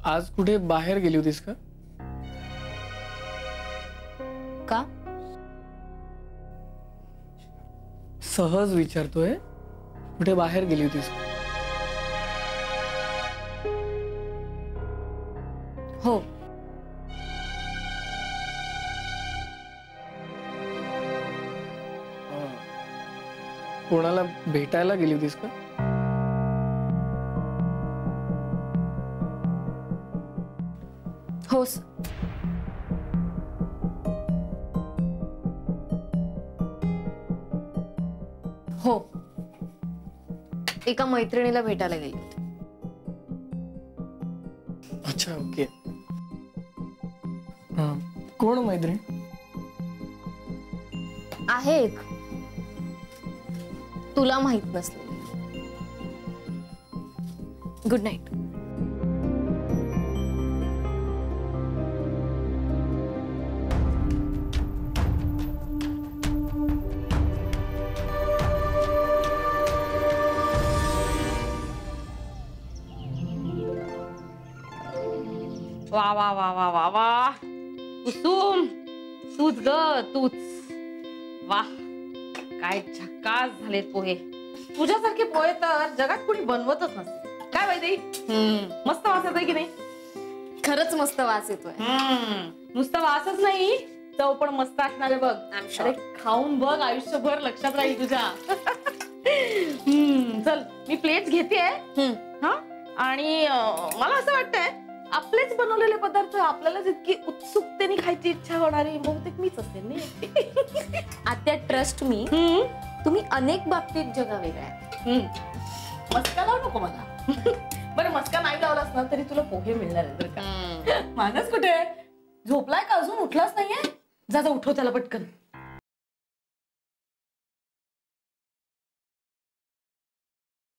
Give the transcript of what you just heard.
आज कुठे बाहेर गेली होतीस का? का? सहज विचारतोय, कुठे बाहेर गेली होतीस का? हो. कोणाला भेटायला गेली होतीस का? हो. हो. एका मैत्रिणीला भेटायला गेली होती. अच्छा, ओके. कोण मैत्रीण? आहे एक, तुला माहित नसलेली. Good night. वा वा वा वा वा वा कुसुम, तूच ग तूच. वाह, काय झकास झालेत पोहे. तुझ्यासारखे पोहे तर जगात कोणी बनवतच नसते. काय वैदेही? मस्त वास येतोय की नाही? खरंच मस्त वास येतोय. नुसता वासच नाही, चव पण मस्त असणार आहे बघ. अरे खाऊन बघ, आयुष्यभर लक्षात राहील तुझ्या. चल मी प्लेट्स घेतेय. हा, आणि मला असं वाटतंय आपलेच बनवलेले पदार्थ आपल्याला जितकी उत्सुकतेने खायची इच्छा होणारी बहुतेक मीच असेल नाही. आत्या, ट्रस्ट मी, तुम्ही अनेक बाबतीत जगावेगळ्या आहे. मस्का लावू नको मला. बरं, मस्का नाही लावलास ना तरी तुला पोहे मिळणार आहे बरं का. मानस कुठे? झोपलाय का? अजून उठलाच नाहीये? जा जा, उठव त्याला पटकन.